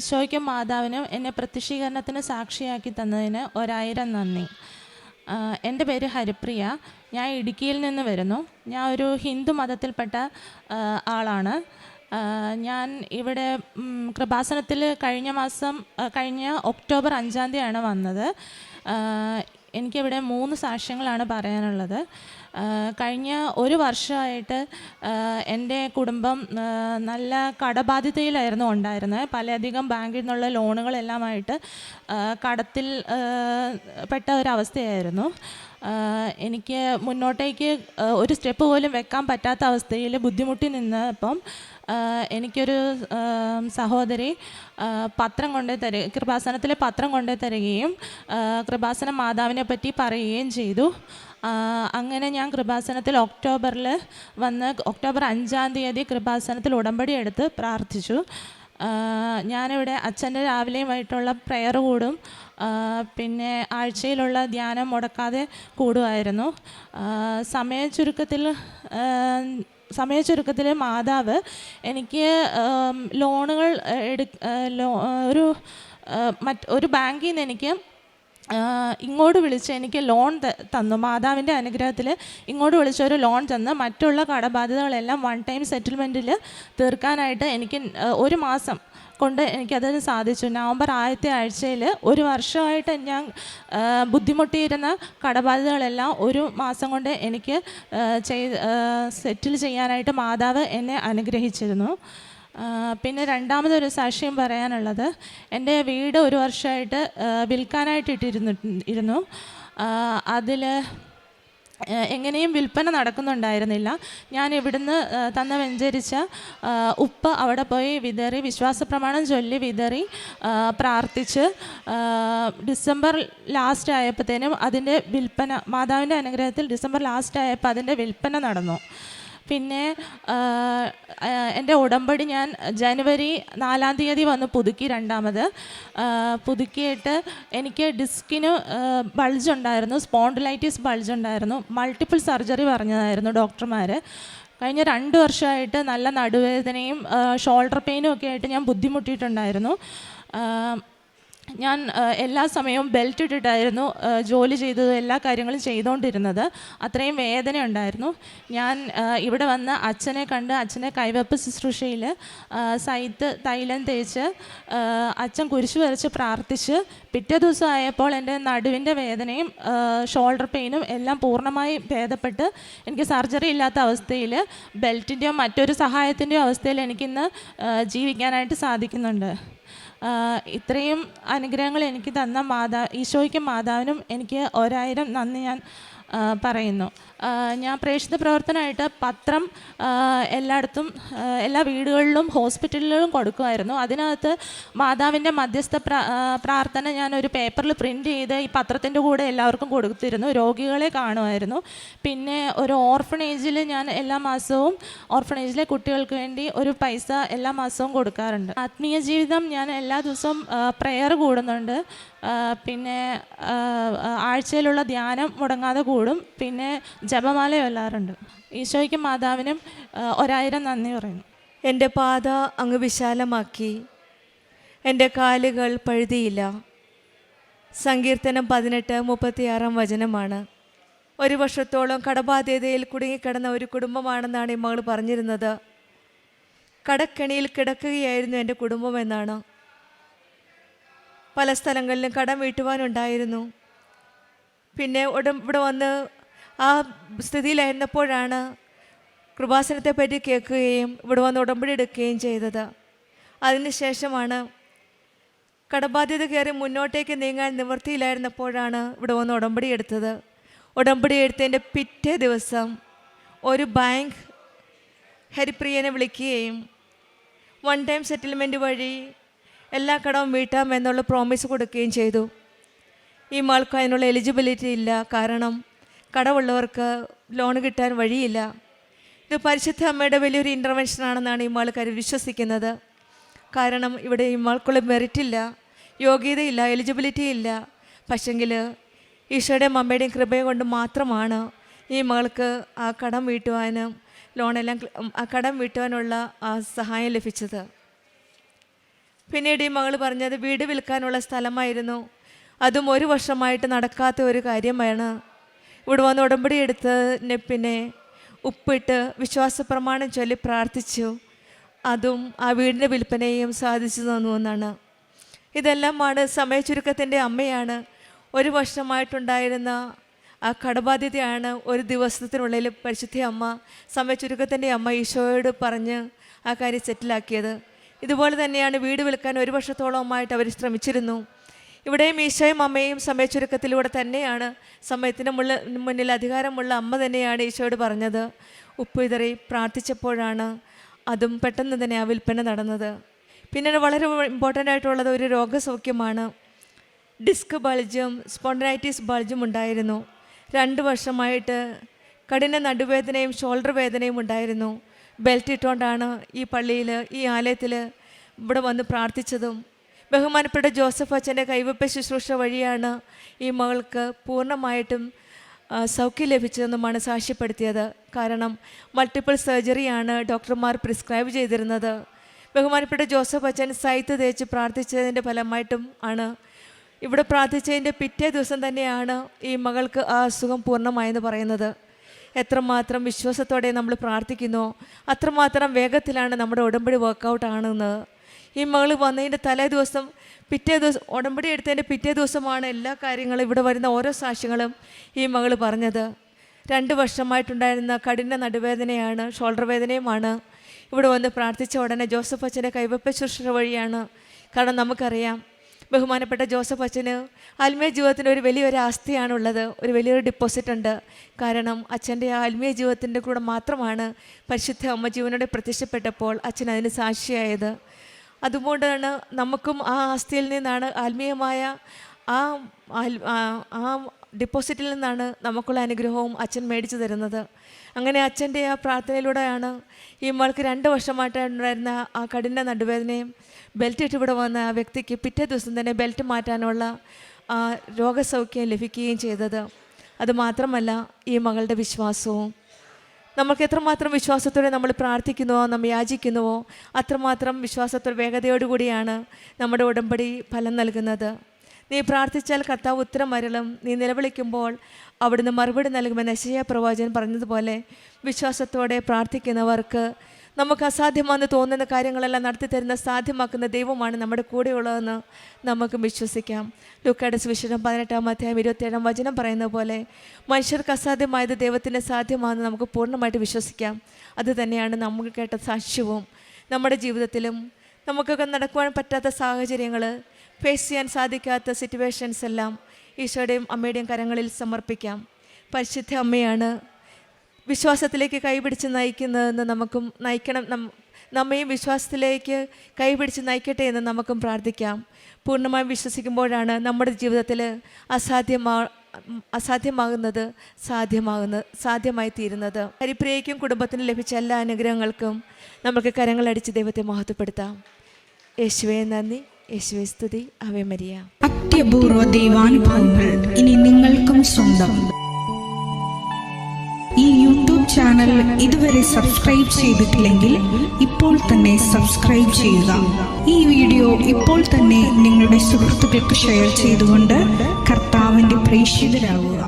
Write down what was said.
ഈശോയ്ക്കും മാതാവിനും എന്നെ പ്രത്യക്ഷീകരണത്തിന് സാക്ഷിയാക്കി തന്നതിന് 1000 നന്ദി. എൻ്റെ പേര് ഹരിപ്രിയ. ഞാൻ ഇടുക്കിയിൽ നിന്ന് വരുന്നു. ഞാൻ ഒരു ഹിന്ദു മതത്തിൽപ്പെട്ട ആളാണ്. ഞാൻ ഇവിടെ കൃപാസനത്തിൽ കഴിഞ്ഞ ഒക്ടോബർ 5-ാം തീയതിയാണ് വന്നത്. എനിക്കിവിടെ 3 സാക്ഷ്യങ്ങളാണ് പറയാനുള്ളത്. കഴിഞ്ഞ ഒരു വർഷമായിട്ട് എൻ്റെ കുടുംബം നല്ല കടബാധ്യതയിലായിരുന്നു ഉണ്ടായിരുന്നത്. പലയധികം ബാങ്കിൽ നിന്നുള്ള ലോണുകളെല്ലാമായിട്ട് കടത്തിൽ പെട്ട ഒരവസ്ഥയായിരുന്നു. എനിക്ക് മുന്നോട്ടേക്ക് ഒരു സ്റ്റെപ്പ് പോലും വെക്കാൻ പറ്റാത്ത അവസ്ഥയിൽ ബുദ്ധിമുട്ടി നിന്നപ്പം എനിക്കൊരു സഹോദരി കൃപാസനത്തിലെ പത്രം കൊണ്ടു തരികയും കൃപാസന മാതാവിനെ പറ്റി പറയുകയും ചെയ്തു. അങ്ങനെ ഞാൻ കൃപാസനത്തിൽ ഒക്ടോബർ 5-ാം തീയതി കൃപാസനത്തിൽ ഉടമ്പടി എടുത്ത് പ്രാർത്ഥിച്ചു. ഞാനിവിടെ അച്ഛൻ്റെ രാവിലെയുമായിട്ടുള്ള പ്രെയർ കൂടും, പിന്നെ ആഴ്ചയിലുള്ള ധ്യാനം മുടക്കാതെ കൂടുമായിരുന്നു. സമയച്ചുരുക്കത്തിൽ മാതാവ് എനിക്ക് ലോണുകൾ ഒരു ബാങ്കിൽ നിന്ന് എനിക്ക് ഇങ്ങോട്ട് വിളിച്ച് എനിക്ക് ലോൺ തന്നു. മാതാവിൻ്റെ അനുഗ്രഹത്തിൽ ഇങ്ങോട്ട് വിളിച്ചൊരു ലോൺ തന്ന് മറ്റുള്ള കടബാധ്യതകളെല്ലാം 1 ടൈം സെറ്റിൽമെൻറ്റിൽ തീർക്കാനായിട്ട് എനിക്ക് 1 മാസം കൊണ്ട് എനിക്കതിന് സാധിച്ചു. നവംബർ 1-ാമത്തെ ആഴ്ചയിൽ 1 വർഷമായിട്ട് ഞാൻ ബുദ്ധിമുട്ടിയിരുന്ന കടബാധ്യതകളെല്ലാം 1 മാസം കൊണ്ട് എനിക്ക് സെറ്റിൽ ചെയ്യാനായിട്ട് മാതാവ് എന്നെ അനുഗ്രഹിച്ചിരുന്നു. പിന്നെ രണ്ടാമതൊരു സാക്ഷ്യം പറയാനുള്ളത്, എൻ്റെ വീട് 1 വർഷമായിട്ട് വിൽക്കാനായിട്ട് ഇട്ടിരുന്നു. അതിൽ എങ്ങനെയും വിൽപ്പന നടക്കുന്നുണ്ടായിരുന്നില്ല. ഞാൻ ഇവിടുന്ന് വെഞ്ചരിച്ച ഉപ്പ് അവിടെ പോയി വിതറി, വിശ്വാസപ്രമാണം ചൊല്ലി വിതറി പ്രാർത്ഥിച്ച് ഡിസംബർ ലാസ്റ്റ് ആയപ്പോഴത്തേനും അതിൻ്റെ വിൽപ്പന, മാതാവിൻ്റെ അനുഗ്രഹത്തിൽ ഡിസംബർ ലാസ്റ്റ് ആയപ്പോൾ അതിൻ്റെ വിൽപ്പന നടന്നു. പിന്നെ എൻ്റെ ഉടമ്പടി ഞാൻ ജനുവരി 4-ാം തീയതി വന്ന് പുതുക്കി. രണ്ടാമത് പുതുക്കിയിട്ട് എനിക്ക് ഡിസ്കിന് ബൾജ് ഉണ്ടായിരുന്നു, സ്പോണ്ടിലൈറ്റിസ് ബൾജ് ഉണ്ടായിരുന്നു. മൾട്ടിപ്പിൾ സർജറി പറഞ്ഞതായിരുന്നു ഡോക്ടർമാർ. കഴിഞ്ഞ 2 വർഷമായിട്ട് നല്ല നടുവേദനയും ഷോൾഡർ പെയിനും ഒക്കെ ആയിട്ട് ഞാൻ ബുദ്ധിമുട്ടിയിട്ടുണ്ടായിരുന്നു. ഞാൻ എല്ലാ സമയവും ബെൽറ്റ് ഇട്ടിട്ടായിരുന്നു ജോലി ചെയ്തത്, എല്ലാ കാര്യങ്ങളും ചെയ്തുകൊണ്ടിരുന്നത്. അത്രയും വേദന ഉണ്ടായിരുന്നു. ഞാൻ ഇവിടെ വന്ന് അച്ഛനെ കണ്ട് അച്ഛനെ കൈവെപ്പ് ശുശ്രൂഷയിൽ തൈലം തേച്ച് അച്ഛൻ കുരിശ് വരച്ച് പ്രാർത്ഥിച്ച് പിറ്റേ ദിവസം ആയപ്പോൾ എൻ്റെ നടുവിൻ്റെ വേദനയും ഷോൾഡർ പെയിനും എല്ലാം പൂർണ്ണമായി ഭേദപ്പെട്ട് എനിക്ക് സർജറി ഇല്ലാത്ത അവസ്ഥയിൽ ബെൽറ്റിൻ്റെയോ മറ്റൊരു സഹായത്തിൻ്റെയോ അവസ്ഥയിൽ എനിക്കിന്ന് ജീവിക്കാനായിട്ട് സാധിക്കുന്നുണ്ട്. ഇത്രയും അനുഗ്രഹങ്ങൾ എനിക്ക് തന്ന ഈശോയ്ക്കും മാതാവിനും എനിക്ക് 1000 നന്ദി ഞാൻ പറയുന്നു. ഞാൻ പ്രേക്ഷിത പ്രവർത്തനമായിട്ട് പത്രം എല്ലായിടത്തും, എല്ലാ വീടുകളിലും ഹോസ്പിറ്റലുകളിലും കൊടുക്കുമായിരുന്നു. അതിനകത്ത് മാതാവിൻ്റെ മധ്യസ്ഥ പ്രാർത്ഥന ഞാനൊരു പേപ്പറിൽ പ്രിൻ്റ് ചെയ്ത് ഈ പത്രത്തിൻ്റെ കൂടെ എല്ലാവർക്കും കൊടുത്തിരുന്നു. രോഗികളെ കാണുമായിരുന്നു. പിന്നെ ഒരു ഓർഫണേജിൽ ഞാൻ എല്ലാ മാസവും ഓർഫണേജിലെ കുട്ടികൾക്ക് വേണ്ടി ഒരു പൈസ എല്ലാ മാസവും കൊടുക്കാറുണ്ട്. ആത്മീയ ജീവിതം ഞാൻ എല്ലാ ദിവസവും പ്രെയർ കൂടുന്നുണ്ട്. പിന്നെ ആഴ്ചയിലുള്ള ധ്യാനം മുടങ്ങാതെ കൂടും. പിന്നെ ജപമാല ചൊല്ലാറുണ്ട്. ഈശോയ്ക്കും മാതാവിനും 1000 നന്ദി പറയുന്നു. എൻ്റെ പാത അങ്ങ് വിശാലമാക്കി, എൻ്റെ കാലുകൾ പഴുതിയില്ല. സങ്കീർത്തനം 18:36 വചനമാണ്. 1 വർഷത്തോളം കടബാധ്യതയിൽ കുടുങ്ങിക്കിടന്ന ഒരു കുടുംബമാണെന്നാണ് ഈ മകൾ പറഞ്ഞിരുന്നത്. കടക്കെണിയിൽ കിടക്കുകയായിരുന്നു എൻ്റെ കുടുംബമെന്നാണ്. പല സ്ഥലങ്ങളിലും കടം വീട്ടുവാനുണ്ടായിരുന്നു. പിന്നെ ഇവിടെ വന്ന് ആ സ്ഥിതിയിലായിരുന്നപ്പോഴാണ് കൃപാസനത്തെ പറ്റി കേൾക്കുകയും ഇവിടെ വന്ന് ഉടമ്പടി എടുക്കുകയും ചെയ്തത്. അതിനുശേഷമാണ് കടബാധ്യത കയറി മുന്നോട്ടേക്ക് നീങ്ങാൻ നിവൃത്തിയിലായിരുന്നപ്പോഴാണ് ഇവിടെ വന്ന് ഉടമ്പടി എടുത്തത്. ഉടമ്പടി എടുത്തതിൻ്റെ പിറ്റേ ദിവസം ഒരു ബാങ്ക് ഹരിപ്രിയനെ വിളിക്കുകയും 1 ടൈം സെറ്റിൽമെൻറ്റ് വഴി എല്ലാ കടവും വീട്ടാമെന്നുള്ള പ്രോമിസ് കൊടുക്കുകയും ചെയ്തു. ഈ മകൾക്ക് അതിനുള്ള എലിജിബിലിറ്റി ഇല്ല, കാരണം കടമുള്ളവർക്ക് ലോൺ കിട്ടാൻ വഴിയില്ല. ഇത് പരിശുദ്ധ അമ്മയുടെ വലിയൊരു ഇൻ്റർവെൻഷനാണെന്നാണ് ഈ മകൾക്ക് വിശ്വസിക്കുന്നത്. കാരണം ഇവിടെ ഈ മകൾക്കുള്ള മെറിറ്റില്ല, യോഗ്യതയില്ല, എലിജിബിലിറ്റി ഇല്ല. പക്ഷെങ്കിൽ ഈശോയുടെയും അമ്മയുടെയും കൃപയെ കൊണ്ട് മാത്രമാണ് ഈ മകൾക്ക് ആ കടം വീട്ടുവാനും കടം വീട്ടുവാനുള്ള ആ സഹായം ലഭിച്ചത്. പിന്നീട് ഈ മകൾ പറഞ്ഞത് വീട് വിൽക്കാനുള്ള സ്ഥലമായിരുന്നു. അതും 1 വർഷമായിട്ട് നടക്കാത്ത ഒരു കാര്യമാണ്. ഇവിടെ വന്ന് ഉടമ്പടി എടുത്തതിന് പിന്നെ ഉപ്പിട്ട് വിശ്വാസ പ്രമാണം ചൊല്ലി പ്രാർത്ഥിച്ചു. അതും ആ വീടിൻ്റെ വിൽപ്പനയും സാധിച്ചു തന്നു എന്നാണ്. ഇതെല്ലാമാണ് സമയചുരുക്കത്തിൻ്റെ അമ്മയാണ്. 1 വർഷമായിട്ടുണ്ടായിരുന്ന ആ കടബാധ്യതയാണ് ഒരു ദിവസത്തിനുള്ളിൽ പരിശുദ്ധ അമ്മ, സമയചുരുക്കത്തിൻ്റെ അമ്മ ഈശോയോട് പറഞ്ഞ് ആ കാര്യം സെറ്റിലാക്കിയത്. ഇതുപോലെ തന്നെയാണ് വീട് വിൽക്കാൻ 1 വർഷത്തോളമായിട്ട് അവർ ശ്രമിച്ചിരുന്നു. ഇവിടെയും ഈശോയും അമ്മയും സമയചുരുക്കത്തിലൂടെ തന്നെയാണ്, സമയത്തിന് മുന്നിൽ അധികാരമുള്ള അമ്മ തന്നെയാണ് ഈശോയോട് പറഞ്ഞത്. ഉപ്പ് വിതറി പ്രാർത്ഥിച്ചപ്പോഴാണ് അതും പെട്ടെന്ന് തന്നെ ആ വിൽപ്പന നടന്നത്. പിന്നെ വളരെ ഇമ്പോർട്ടൻ്റ് ആയിട്ടുള്ളത് ഒരു രോഗസൗഖ്യമാണ്. ഡിസ്ക് ബൾജും സ്പോണ്ടനൈറ്റിസ് ബൾജും ഉണ്ടായിരുന്നു. 2 വർഷമായിട്ട് കഠിന നടുവേദനയും ഷോൾഡർ വേദനയും ഉണ്ടായിരുന്നു. ബെൽറ്റ് ഇട്ടുകൊണ്ടാണ് ഈ പള്ളിയിൽ, ഈ ആലയത്തിൽ ഇവിടെ വന്ന് പ്രാർത്ഥിച്ചതും. ബഹുമാനപ്പെട്ട ജോസഫ് അച്ഛൻ്റെ കൈവെപ്പ് ശുശ്രൂഷ വഴിയാണ് ഈ മകൾക്ക് പൂർണ്ണമായിട്ടും സൗഖ്യം ലഭിച്ചതെന്നുമാണ് സാക്ഷ്യപ്പെടുത്തിയത്. കാരണം മൾട്ടിപ്പിൾ സർജറിയാണ് ഡോക്ടർമാർ പ്രിസ്ക്രൈബ് ചെയ്തിരുന്നത്. ബഹുമാനപ്പെട്ട ജോസഫ് അച്ഛൻ സൈത്ത് തേച്ച് പ്രാർത്ഥിച്ചതിൻ്റെ ഫലമായിട്ടും ആണ്. ഇവിടെ പ്രാർത്ഥിച്ചതിൻ്റെ പിറ്റേ ദിവസം തന്നെയാണ് ഈ മകൾക്ക് ആ അസുഖം പൂർണ്ണമായെന്ന് പറയുന്നത്. എത്രമാത്രം വിശ്വാസത്തോടെ നമ്മൾ പ്രാർത്ഥിക്കുന്നോ അത്രമാത്രം വേഗത്തിലാണ് നമ്മുടെ ഉടമ്പടി വർക്കൗട്ട് ആണെന്ന്. ഈ മകൾ വന്നതിൻ്റെ തലേ ദിവസം, പിറ്റേ ദിവസം, ഉടമ്പടി എടുത്തതിൻ്റെ പിറ്റേ ദിവസമാണ് എല്ലാ കാര്യങ്ങളും, ഇവിടെ വരുന്ന ഓരോ സാക്ഷ്യങ്ങളും ഈ മകൾ പറഞ്ഞത്. 2 വർഷമായിട്ടുണ്ടായിരുന്ന കഠിന നടുവേദനയാണ്, ഷോൾഡർ വേദനയുമാണ്. ഇവിടെ വന്ന് പ്രാർത്ഥിച്ച ഉടനെ ജോസഫ് അച്ഛൻ്റെ കൈവെപ്പ് ശുശ്രൂഷ വഴിയാണ്. കാരണം നമുക്കറിയാം, ബഹുമാനപ്പെട്ട ജോസഫ് അച്ഛന് ആത്മീയ ജീവിതത്തിന് ഒരു വലിയൊരു ആസ്തിയാണുള്ളത്, ഒരു വലിയൊരു ഡിപ്പോസിറ്റ് ഉണ്ട്. കാരണം അച്ഛൻ്റെ ആത്മീയ ജീവിതത്തിൻ്റെ കൂടെ മാത്രമാണ് പരിശുദ്ധ അമ്മ ജീവനോടെ പ്രത്യക്ഷപ്പെട്ടപ്പോൾ അച്ഛൻ അതിന് സാക്ഷിയായത്. അതുകൊണ്ടാണ് നമുക്കും ആ ആസ്തിയിൽ നിന്നാണ്, ആത്മീയമായ ആ ഡിപ്പോസിറ്റിൽ നിന്നാണ് നമുക്കുള്ള അനുഗ്രഹവും അച്ഛൻ മേടിച്ചു തരുന്നത്. അങ്ങനെ അച്ഛൻ്റെ ആ പ്രാർത്ഥനയിലൂടെയാണ് ഈ മകൾക്ക് 2 വർഷമായിട്ടുണ്ടായിരുന്ന ആ കഠിന നടുവേദനയും ബെൽറ്റ് ഇട്ട് ഇവിടെ വന്ന ആ വ്യക്തിക്ക് പിറ്റേ ദിവസം തന്നെ ബെൽറ്റ് മാറ്റാനുള്ള രോഗസൗഖ്യം ലഭിക്കുകയും ചെയ്തത്. അതുമാത്രമല്ല, ഈ മകളുടെ വിശ്വാസവും, നമുക്ക് എത്രമാത്രം വിശ്വാസത്തോടെ നമ്മൾ പ്രാർത്ഥിക്കുന്നുവോ, നമ്മൾ യാചിക്കുന്നുവോ, അത്രമാത്രം വിശ്വാസത്തോടെ വേഗതയോടുകൂടിയാണ് നമ്മുടെ ഉടമ്പടി ഫലം നൽകുന്നത്. നീ പ്രാർത്ഥിച്ചാൽ കർത്താവ് ഉത്തരം അരുളും, നീ നിലവിളിക്കുമ്പോൾ അവിടുന്ന് മറുപടി നൽകുമെന്ന് യെശയ്യാ പ്രവാചകൻ പറഞ്ഞതുപോലെ വിശ്വാസത്തോടെ പ്രാർത്ഥിക്കുന്നവർക്ക് നമുക്ക് അസാധ്യമാണെന്ന് തോന്നുന്ന കാര്യങ്ങളെല്ലാം നടത്തി തരുന്ന, സാധ്യമാക്കുന്ന ദൈവമാണ് നമ്മുടെ കൂടെയുള്ളതെന്ന് നമുക്ക് വിശ്വസിക്കാം. ലൂക്കായുടെ സുവിശേഷം 18-ാം അധ്യായം 27-ാം വചനം പറയുന്ന പോലെ മനുഷ്യർക്ക് അസാധ്യമായത് ദൈവത്തിന് സാധ്യമാണെന്ന് നമുക്ക് പൂർണ്ണമായിട്ട് വിശ്വസിക്കാം. അത് തന്നെയാണ് നമുക്ക് കേട്ട സാക്ഷ്യവും. നമ്മുടെ ജീവിതത്തിലും നമുക്കൊക്കെ നടക്കുവാൻ പറ്റാത്ത സാഹചര്യങ്ങൾ, ഫേസ് ചെയ്യാൻ സാധിക്കാത്ത സിറ്റുവേഷൻസ് എല്ലാം ഈശോയുടെയും അമ്മയുടെയും കരങ്ങളിൽ സമർപ്പിക്കാം. പരിശുദ്ധ അമ്മയാണ് വിശ്വാസത്തിലേക്ക് കൈപിടിച്ച് നയിക്കുന്നതെന്ന് നമുക്കും നയിക്കണം. നമ്മയും വിശ്വാസത്തിലേക്ക് കൈപിടിച്ച് നയിക്കട്ടെ എന്ന് നമുക്കും പ്രാർത്ഥിക്കാം. പൂർണ്ണമായും വിശ്വസിക്കുമ്പോഴാണ് നമ്മുടെ ജീവിതത്തിൽ അസാധ്യമാകുന്നത് സാധ്യമായി തീരുന്നത്. ഹരിപ്രിയയ്ക്കും കുടുംബത്തിനും ലഭിച്ച എല്ലാ അനുഗ്രഹങ്ങൾക്കും നമുക്ക് കരങ്ങളടിച്ച് ദൈവത്തെ മഹത്വപ്പെടുത്താം. യേശുവേ നന്ദി, യേശുവേ സ്തുതി, ആവേ മരിയ. അത്യപൂർവ ദൈവാനുഭവങ്ങൾ ഇനി നിങ്ങൾക്കും സ്വന്തം. ഈ യൂട്യൂബ് ചാനൽ ഇതുവരെ സബ്സ്ക്രൈബ് ചെയ്തിട്ടില്ലെങ്കിൽ ഇപ്പോൾ തന്നെ സബ്സ്ക്രൈബ് ചെയ്യുക. ഈ വീഡിയോ ഇപ്പോൾ തന്നെ നിങ്ങളുടെ സുഹൃത്തുക്കൾക്ക് ഷെയർ ചെയ്തുകൊണ്ട് കർത്താവിൻ്റെ പ്രേക്ഷിതരാകുക.